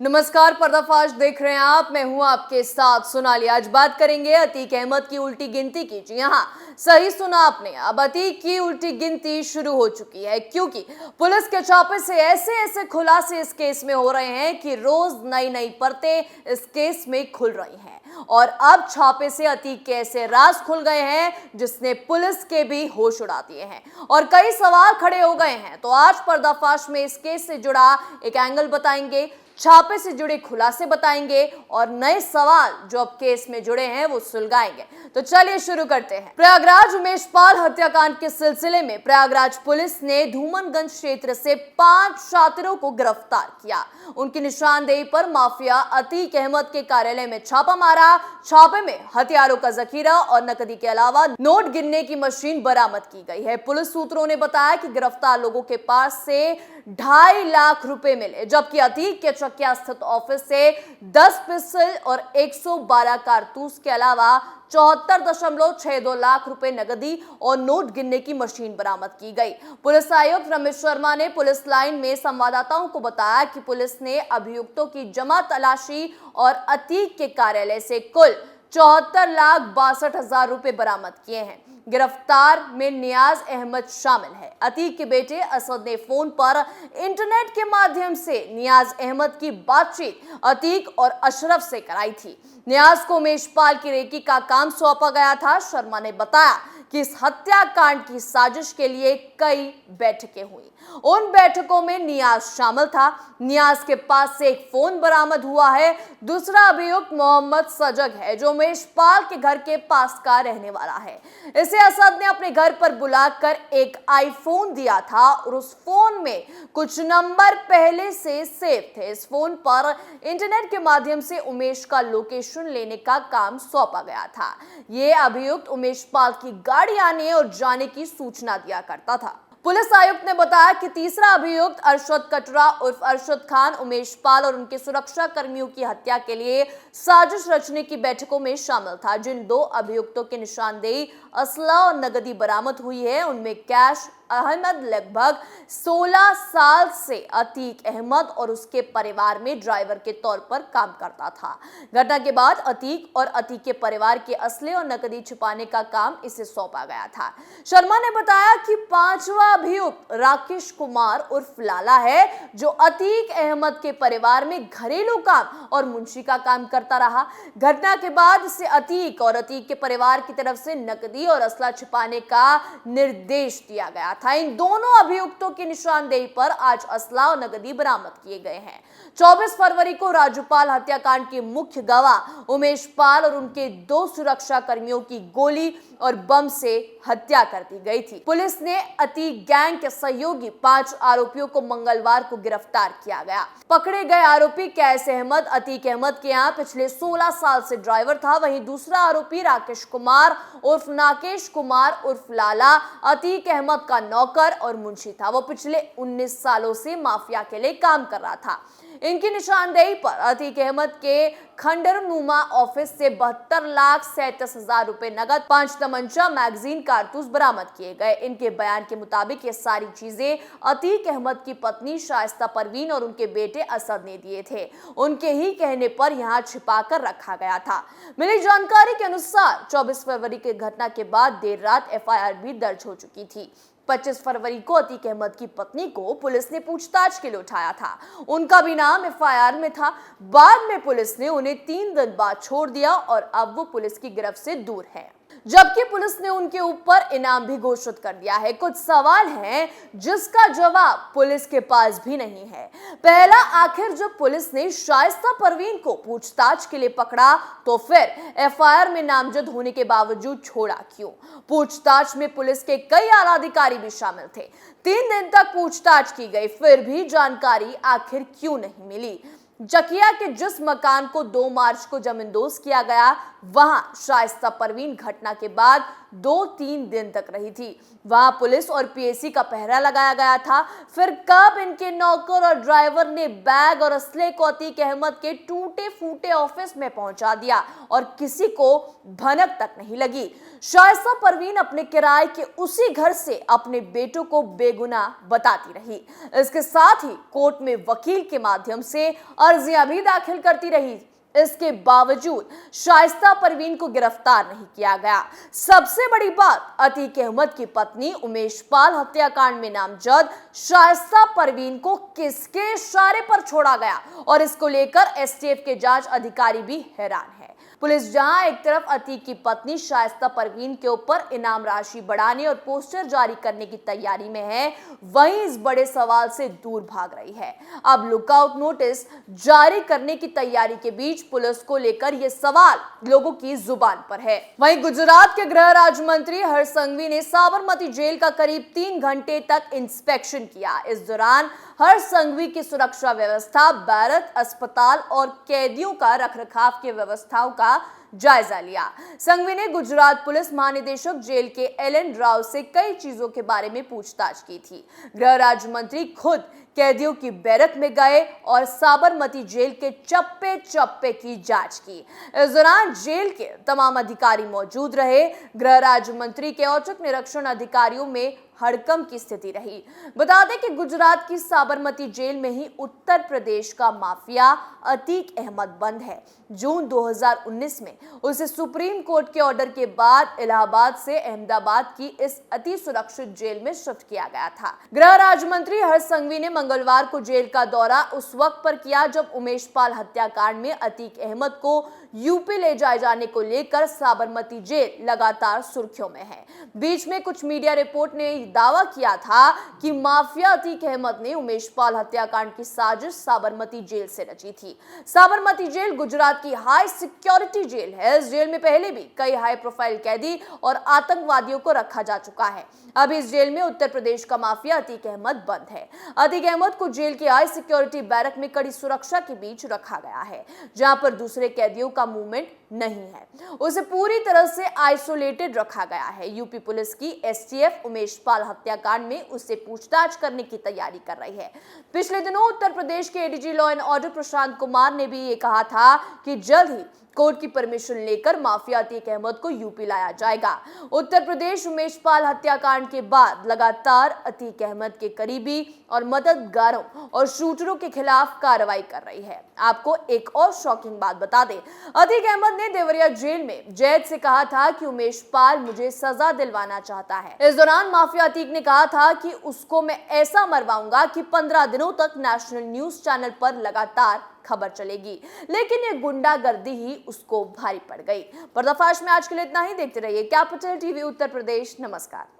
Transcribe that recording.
नमस्कार, पर्दाफाश देख रहे हैं आप। मैं हूं आपके साथ सोनाली। आज बात करेंगे अतीक अहमद की उल्टी गिनती की। जी हां, सही सुना आपने। अब अतीक की उल्टी गिनती शुरू हो चुकी है, क्योंकि पुलिस के छापे से ऐसे खुलासे इस केस में हो रहे हैं कि रोज नई नई परतें इस केस में खुल रही हैं। और अब छापे से अतीक के ऐसे राज खुल गए हैं जिसने पुलिस के भी होश उड़ा दिए हैं और कई सवाल खड़े हो गए हैं। तो आज पर्दाफाश में इस केस से जुड़ा एक एंगल बताएंगे, छापे से जुड़े खुलासे बताएंगे और नए सवाल जो अब केस में जुड़े हैं वो सुलझाएंगे। तो चलिए शुरू करते हैं। प्रयागराज उमेश पाल हत्याकांड के सिलसिले में प्रयागराज पुलिस ने धूमनगंज क्षेत्र से 5 शातिरों को गिरफ्तार किया। उनकी निशानदेही पर माफिया अतीक अहमद के कार्यालय में छापा मारा। छापे में हथियारों का जखीरा और नकदी के अलावा नोट गिनने की मशीन बरामद की गई है। पुलिस सूत्रों ने बताया कि गिरफ्तार लोगों के पास से 2.5 लाख रुपए मिले, जबकि अतीक के चकिया स्थित ऑफिस से 10 पिस्टल और 112 कारतूस के अलावा 74.62 लाख रुपए नकदी और नोट गिनने की मशीन बरामद की गई। पुलिस आयुक्त रमेश शर्मा ने पुलिस लाइन में संवाददाताओं को बताया कि पुलिस ने अभियुक्तों की जमा तलाशी और अतीक के कार्यालय से कुल 74,62,000 रुपए बरामद किए हैं। गिरफ्तार में नियाज अहमद शामिल है। अतीक के बेटे असद ने फोन पर इंटरनेट के माध्यम से नियाज अहमद की बातचीत अतीक और अशरफ से कराई थी। नियाज को उमेश पाल की रेकी का काम सौंपा गया था। शर्मा ने बताया कि इस हत्याकांड की साजिश के लिए कई बैठकें हुई। उन बैठकों में नियाज शामिल था। नियाज के पास से एक फोन बरामद हुआ है। दूसरा अभियुक्त मोहम्मद सजग है, जो उमेश पाल के घर के पास का रहने वाला है। इसे असद ने अपने घर पर बुलाकर एक आईफोन दिया था और उस फोन में कुछ नंबर पहले से सेव थे। इस फोन पर इंटरनेट के माध्यम से उमेश का लोकेशन लेने का काम सौंपा गया था। ये अभियुक्त उमेश पाल की गाड़ी आने और जाने की सूचना दिया करता था। पुलिस आयुक्त ने बताया कि तीसरा अभियुक्त अरशद कटरा उर्फ अरशद खान उमेश पाल और उनके सुरक्षा कर्मियों की हत्या के लिए साजिश रचने की बैठकों में शामिल था। जिन 2 अभियुक्तों की निशानदेही असला और नगदी बरामद हुई है, उनमें कैश अहमद लगभग 16 साल से अतीक अहमद और उसके परिवार में ड्राइवर के तौर पर काम करता था। घटना के बाद अतीक और अतीक के परिवार के असले और नकदी छुपाने का काम इसे सौंपा गया था। शर्मा ने बताया कि 5वां अभियुक्त राकेश कुमार उर्फ लाला है, जो अतीक अहमद के परिवार में घरेलू काम और मुंशी का काम करता रहा। घटना के बाद इसे अतीक और अतीक के परिवार की तरफ से नकदी और असला छुपाने का निर्देश दिया गया था। इन दोनों अभियुक्तों की निशानदेही पर आज असला और नकदी बरामद किए गए हैं। 24 फरवरी को राजूपाल हत्याकांड के मुख्य गवाह उमेश पाल और उनके 2 सुरक्षा कर्मियों की गोली और बम से हत्या कर दी गई थी। पुलिस ने अतीक गैंग के सहयोगी 5 आरोपियों को मंगलवार को गिरफ्तार किया गया। पकड़े गए आरोपी कैस अहमद अतीक अहमद के यहाँ पिछले 16 साल से ड्राइवर था। वहीं दूसरा आरोपी राकेश कुमार उर्फ नाकेश कुमार उर्फ लाला अतीक अहमद का नौकर और मुंशी था। वो पिछले 19 सालों से माफिया के लिए काम कर रहा था। इनकी निशानदेही पर अतीक अहमद के खंडरनुमा ऑफिस से 72,37,000 रुपए नगद, 5 तमंचा, मैगजीन, कारतूस बरामद किए गए। इनके बयान के मुताबिक ये सारी चीजें अतीक अहमद की पत्नी शाइस्ता परवीन और उनके बेटे असद ने दिए थे। उनके ही कहने पर यहाँ छिपा कर रखा गया था। मिली जानकारी के अनुसार 24 फरवरी की घटना के बाद देर रात FIR भी दर्ज हो चुकी थी। 25 फरवरी को अतीक अहमद की पत्नी को पुलिस ने पूछताछ के लिए उठाया था। उनका भी नाम FIR में था। बाद में पुलिस ने उन्हें 3 दिन बाद छोड़ दिया और अब वो पुलिस की गिरफ्त से दूर है, जबकि पुलिस ने उनके ऊपर इनाम भी घोषित कर दिया है। कुछ सवाल हैं जिसका जवाब पुलिस के पास भी नहीं है। पहला, आखिर जब पुलिस ने शाइस्ता परवीन को पूछताछ के लिए पकड़ा तो फिर FIR में नामजद होने के बावजूद छोड़ा क्यों? पूछताछ में पुलिस के कई आला अधिकारी भी शामिल थे। 3 दिन तक पूछताछ की गई, फिर भी जानकारी आखिर क्यों नहीं मिली? चकिया के जिस मकान को 2 मार्च को जमींदोज किया गया वहां शाइस्ता परवीन घटना के बाद 2-3 दिन तक रही थी। वहां पुलिस और पीएसी का पहरा लगाया गया था। फिर कब इनके नौकर और ड्राइवर ने बैग और असले को अतीक अहमद के टूटे फूटे ऑफिस में पहुंचा दिया और किसी को भनक तक नहीं लगी। शाइस्ता परवीन अपने किराए के उसी घर से अपने बेटों को बेगुनाह बताती रही। इसके साथ ही कोर्ट में वकील के माध्यम से अर्जियां भी दाखिल करती रही। इसके बावजूद शाइस्ता परवीन को गिरफ्तार नहीं किया गया। सबसे बड़ी बात, अतीक अहमद की पत्नी उमेश पाल हत्याकांड में नामजद शाइस्ता परवीन को किसके इशारे पर छोड़ा गया और इसको लेकर एसटीएफ के जांच अधिकारी भी हैरान है। पुलिस जहां एक तरफ अतीक की पत्नी शाइस्ता परवीन के ऊपर इनाम राशि बढ़ाने और पोस्टर जारी करने की तैयारी में है, वहीं इस बड़े सवाल से दूर भाग रही है। अब लुकआउट नोटिस जारी करने की तैयारी के बीच पुलिस को लेकर यह सवाल लोगों की जुबान पर है। वहीं गुजरात के गृह राज्य मंत्री हर्ष संघवी ने साबरमती जेल का करीब 3 घंटे तक इंस्पेक्शन किया। इस दौरान हर्ष संघवी की सुरक्षा व्यवस्था, बैरक, अस्पताल और कैदियों का रखरखाव की व्यवस्थाओं का जायजा लिया। संघवी ने गुजरात पुलिस महानिदेशक जेल के एल.एन. राव से कई चीजों के बारे में पूछताछ की थी। गृह राज्य मंत्री खुद कैदियों की बैरक में गए और साबरमती जेल के चप्पे चप्पे की जांच की। इस दौरान जेल के तमाम अधिकारी मौजूद रहे। गृह राज्य मंत्री के औचक निरीक्षण अधिकारियों में हड़कंप की स्थिति रही। बता दें कि गुजरात की साबरमती जेल में ही उत्तर प्रदेश का माफिया अतीक अहमद बंद है। जून 2019 में उसे सुप्रीम कोर्ट के ऑर्डर के बाद इलाहाबाद से अहमदाबाद की इस अति सुरक्षित जेल में शिफ्ट किया गया था। गृह राज्य मंत्री हर्ष संघवी ने मंगलवार को जेल का दौरा उस वक्त पर किया जब उमेश पाल हत्याकांड में अतीक अहमद को यूपी ले जाए जाने को लेकर साबरमती जेल लगातार सुर्खियों में है। बीच में कुछ मीडिया रिपोर्ट ने दावा किया था कि माफिया अतीक अहमद ने उमेश पाल हत्याकांड की साजिश साबरमती जेल से रची थी। साबरमती जेल गुजरात की हाई सिक्योरिटी जेल है। इस जेल में पहले भी कई हाई प्रोफाइल कैदी और आतंकवादियों को रखा जा चुका है। अब इस जेल में उत्तर प्रदेश का माफिया अतीक अहमद बंद है। अतीक अहमद को जेल की हाई सिक्योरिटी बैरक में कड़ी सुरक्षा के बीच रखा गया है, जहां पर दूसरे कैदियों का मूवमेंट नहीं है। उसे पूरी तरह से आइसोलेटेड रखा गया है। यूपी पुलिस की एसटीएफ उमेश पाल हत्याकांड में उससे पूछताछ करने की तैयारी कर रही है। पिछले दिनों उत्तर प्रदेश के ADG law and order Prashant Kumar ने भी ये कहा था कि जल्द ही कोर्ट की परमिशन लेकर माफिया अतीक अहमद को यूपी लाया जाएगा। उत्तर प्रदेश उमेश पाल हत्याकांड के बाद लगातार अतीक अहमद के करीबी और मददगारों और शूटरों के खिलाफ कार्रवाई कर रही है। आपको एक और शॉकिंग बात बता दें, अतीक अहमद ने देवरिया जेल में जैद से कहा था कि उमेश पाल मुझे सजा दिलवाना चाहता है। इस दौरान माफिया अतीक ने कहा था कि उसको मैं ऐसा मरवाऊंगा कि 15 दिनों तक नेशनल न्यूज चैनल पर लगातार खबर चलेगी, लेकिन ये गुंडागर्दी ही उसको भारी पड़ गई। पर्दाफाश में आज के लिए इतना ही। देखते रहिए कैपिटल टीवी उत्तर प्रदेश। नमस्कार।